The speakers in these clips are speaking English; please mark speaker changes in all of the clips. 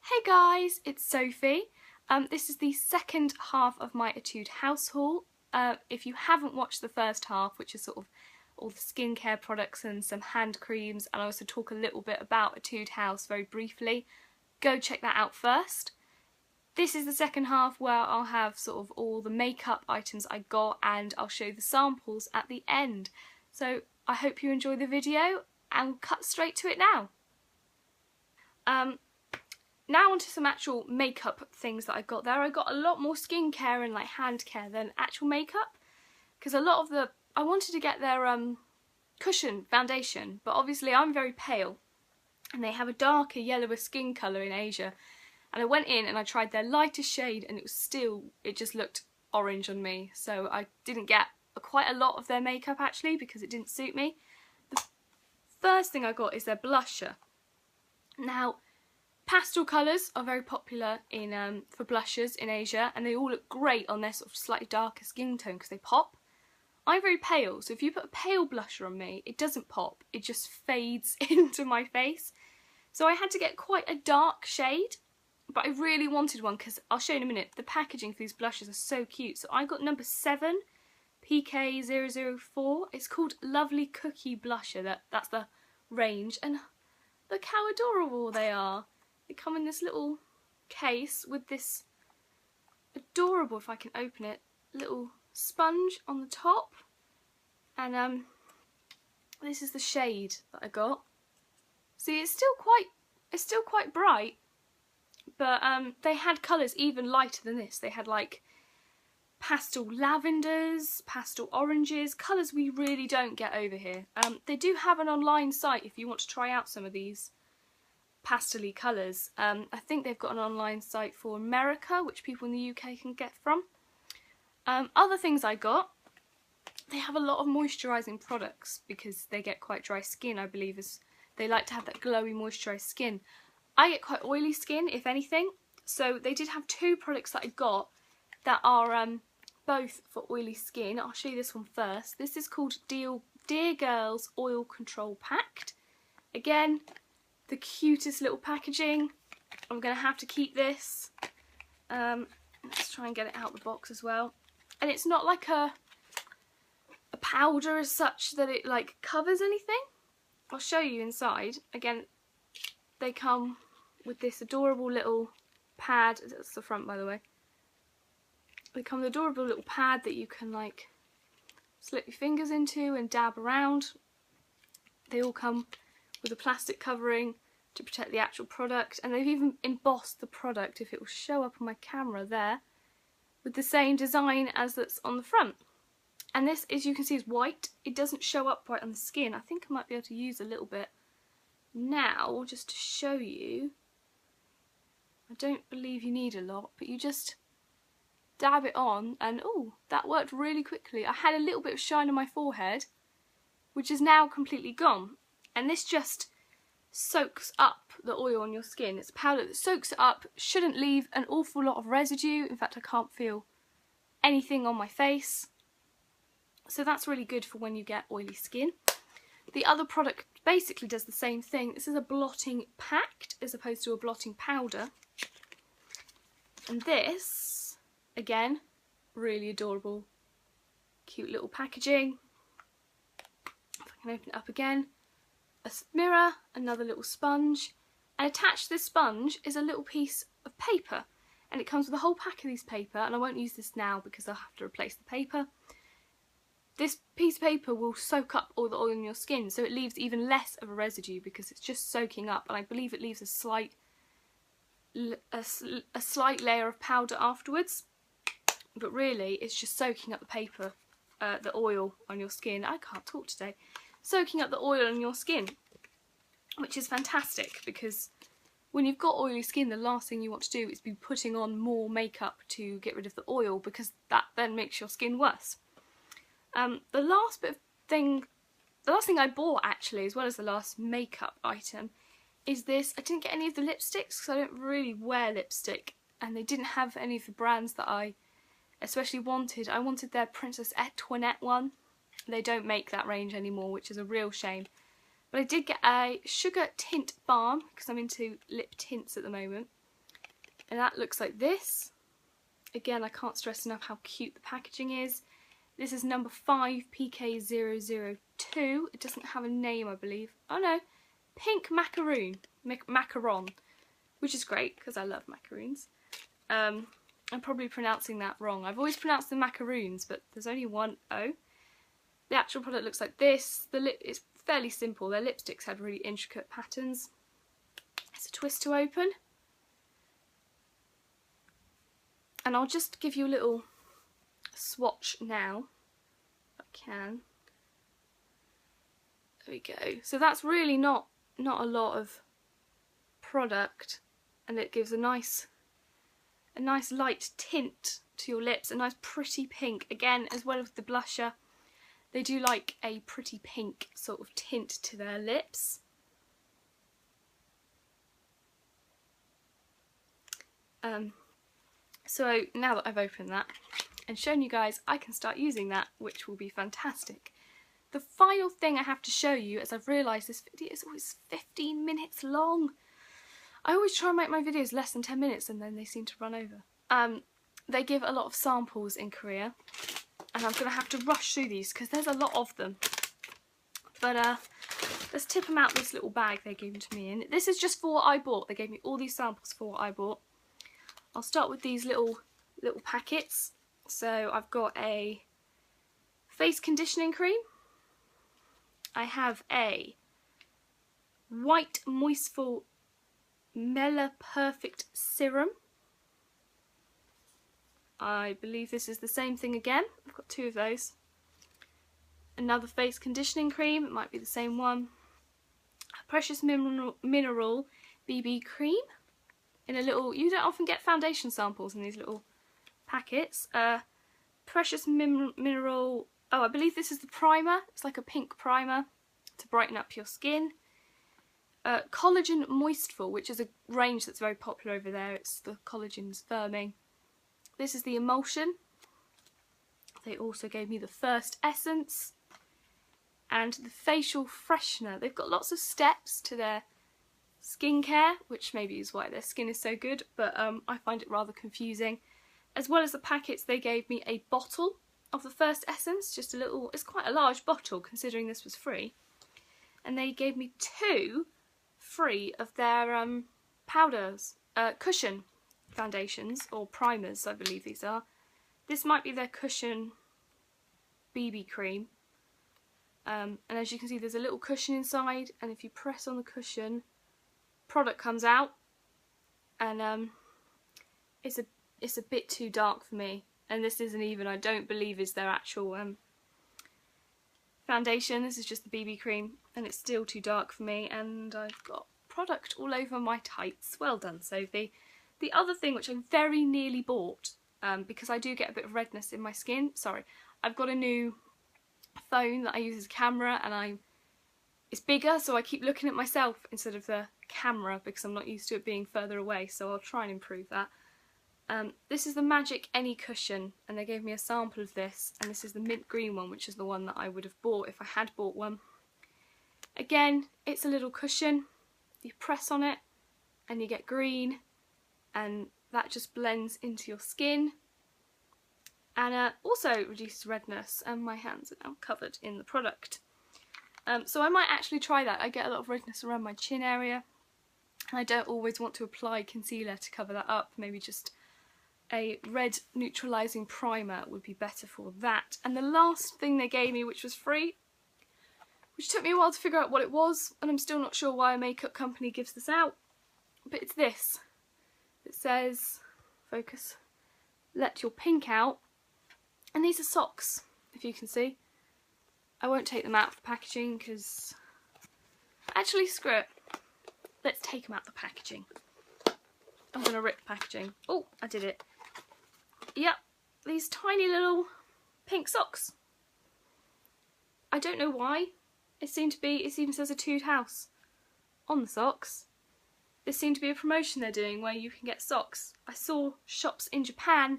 Speaker 1: Hey guys, it's Sophie. This is the second half of my Etude House haul. If you haven't watched the first half, which is sort of all the skincare products and some hand creams, and I also talk a little bit about Etude House very briefly, go check that out first. This is the second half where I'll have sort of all the makeup items I got and I'll show you the samples at the end. So I hope you enjoy the video and we'll cut straight to it now. Now onto some actual makeup things that I got there. I got a lot more skincare and like hand care than actual makeup, because a lot of I wanted to get their cushion foundation, but obviously I'm very pale and they have a darker yellower skin colour in Asia, and I went in and I tried their lighter shade and it just looked orange on me, so I didn't get quite a lot of their makeup actually because it didn't suit me. The first thing I got is their blusher. Now, pastel colours are very popular in for blushers in Asia, and they all look great on their sort of slightly darker skin tone because they pop. I'm very pale, so if you put a pale blusher on me, it doesn't pop, it just fades into my face. So I had to get quite a dark shade, but I really wanted one because I'll show you in a minute, the packaging for these blushes are so cute. So I got number 7, PK004. It's called Lovely Cookie Blusher, that's the range, and look how adorable they are. They come in this little case with this adorable, if I can open it, little sponge on the top, and this is the shade that I got. See, it's still quite bright, but they had colours even lighter than this. They had like pastel lavenders, pastel oranges, colours we really don't get over here. They do have an online site if you want to try out some of these pastel-y colours. I think they've got an online site for America, which people in the UK can get from. Other things I got, they have a lot of moisturising products because they get quite dry skin, I believe, as they like to have that glowy moisturised skin. I get quite oily skin, if anything, so they did have 2 products that I got that are both for oily skin. I'll show you this one first. This is called Dear Girls Oil Control Packed. Again, the cutest little packaging. I'm going to have to keep this. Let's try and get it out of the box as well. And it's not like a powder as such that it like covers anything. I'll show you inside. Again, they come with this adorable little pad. That's the front, by the way. They come with an adorable little pad that you can like slip your fingers into and dab around. They all come with a plastic covering to protect the actual product, and they've even embossed the product, if it will show up on my camera there, with the same design as that's on the front. And this, as you can see, is white. It doesn't show up right on the skin. I think I might be able to use a little bit now just to show you. I don't believe you need a lot, but you just dab it on and oh, that worked really quickly. I had a little bit of shine on my forehead, which is now completely gone. And this just soaks up the oil on your skin. It's a powder that soaks it up, shouldn't leave an awful lot of residue. In fact, I can't feel anything on my face. So that's really good for when you get oily skin. The other product basically does the same thing. This is a blotting packed as opposed to a blotting powder. And this, again, really adorable, cute little packaging. If I can open it up again. A mirror, another little sponge, and attached to this sponge is a little piece of paper, and it comes with a whole pack of these paper, and I won't use this now because I'll have to replace the paper. This piece of paper will soak up all the oil in your skin, so it leaves even less of a residue because it's just soaking up, and I believe it leaves a slight layer of powder afterwards, but really it's just soaking up the paper, the oil on your skin. I can't talk today. Soaking up the oil on your skin, which is fantastic because when you've got oily skin, the last thing you want to do is be putting on more makeup to get rid of the oil, because that then makes your skin worse. The last thing I bought actually, as well as the last makeup item, is this. I didn't get any of the lipsticks because I don't really wear lipstick, and they didn't have any of the brands that I especially wanted. I wanted their Princess Antoinette one. They don't make that range anymore, which is a real shame. But I did get a sugar tint balm because I'm into lip tints at the moment. And that looks like this. Again, I can't stress enough how cute the packaging is. This is number 5 PK002. It doesn't have a name, I believe. Oh no, Pink Macaroon. Macaron. Which is great, because I love macaroons. I'm probably pronouncing that wrong. I've always pronounced them macaroons, but there's only one O. The actual product looks like this. It's fairly simple. Their lipsticks had really intricate patterns. It's a twist to open. And I'll just give you a little swatch now, if I can. There we go. So that's really not a lot of product, and it gives a nice light tint to your lips, a nice pretty pink. Again, as well as the blusher, they do like a pretty pink sort of tint to their lips. So now that I've opened that and shown you guys, I can start using that, which will be fantastic. The final thing I have to show you, as I've realised this video is always 15 minutes long. I always try and make my videos less than 10 minutes and then they seem to run over. They give a lot of samples in Korea, and I'm going to have to rush through these because there's a lot of them. But let's tip them out this little bag they gave to me in. This is just for what I bought. They gave me all these samples for what I bought. I'll start with these little packets. So I've got a face conditioning cream. I have a white moistful Mela Perfect Serum. I believe this is the same thing again. I've got 2 of those. Another face conditioning cream, it might be the same one. A Precious Mineral BB cream in a little, you don't often get foundation samples in these little packets. Precious Mineral, oh, I believe this is the primer. It's like a pink primer to brighten up your skin. Collagen Moistful, which is a range that's very popular over there. It's the collagen's firming. This is the emulsion. They also gave me the first essence and the facial freshener. They've got lots of steps to their skincare, which maybe is why their skin is so good, but I find it rather confusing. As well as the packets, they gave me a bottle of the first essence, just a little, it's quite a large bottle considering this was free. And they gave me 2 free of their powders, cushion foundations, or primers I believe these are. This might be their cushion BB cream. And as you can see, there's a little cushion inside, and if you press on the cushion, product comes out, and it's a bit too dark for me. And this isn't even, I don't believe, is their actual foundation. This is just the BB cream, and it's still too dark for me, and I've got product all over my tights. Well done, Sophie. The other thing which I very nearly bought, because I do get a bit of redness in my skin, sorry, I've got a new phone that I use as a camera, and it's bigger, so I keep looking at myself instead of the camera because I'm not used to it being further away, so I'll try and improve that. This is the Magic Any Cushion, and they gave me a sample of this, and this is the mint green one, which is the one that I would have bought if I had bought one. Again, it's a little cushion. You press on it and you get green, and that just blends into your skin, and also reduces redness, and my hands are now covered in the product. So I might actually try that. I get a lot of redness around my chin area, and I don't always want to apply concealer to cover that up. Maybe just a red neutralising primer would be better for that. And the last thing they gave me, which was free, which took me a while to figure out what it was, and I'm still not sure why a makeup company gives this out, but it's this. It says, focus, let your pink out, and these are socks, if you can see. I won't take them out of the packaging because, actually screw it, let's take them out of the packaging. I'm going to rip the packaging. Oh, I did it. Yep, these tiny little pink socks. I don't know why. It even says Etude House on the socks. This seemed to be a promotion they're doing where you can get socks. I saw shops in Japan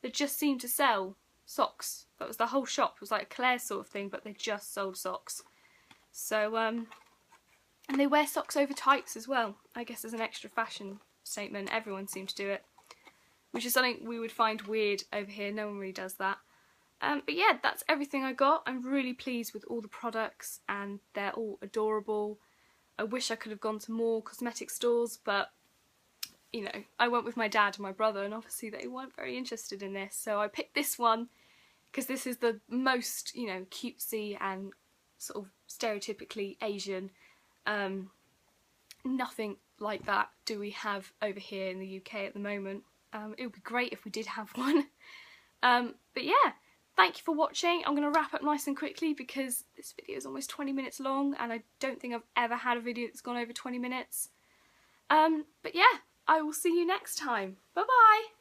Speaker 1: that just seemed to sell socks. That was the whole shop. It was like a Claire's sort of thing, but they just sold socks. So, and they wear socks over tights as well. I guess as an extra fashion statement. Everyone seemed to do it. which is something we would find weird over here. No one really does that. But yeah, that's everything I got. I'm really pleased with all the products and they're all adorable. I wish I could have gone to more cosmetic stores, but you know, I went with my dad and my brother and obviously they weren't very interested in this, so I picked this one because this is the most, you know, cutesy and sort of stereotypically Asian. Nothing like that do we have over here in the UK at the moment. It would be great if we did have one. But yeah, thank you for watching. I'm going to wrap up nice and quickly because this video is almost 20 minutes long and I don't think I've ever had a video that's gone over 20 minutes. But yeah, I will see you next time. Bye bye!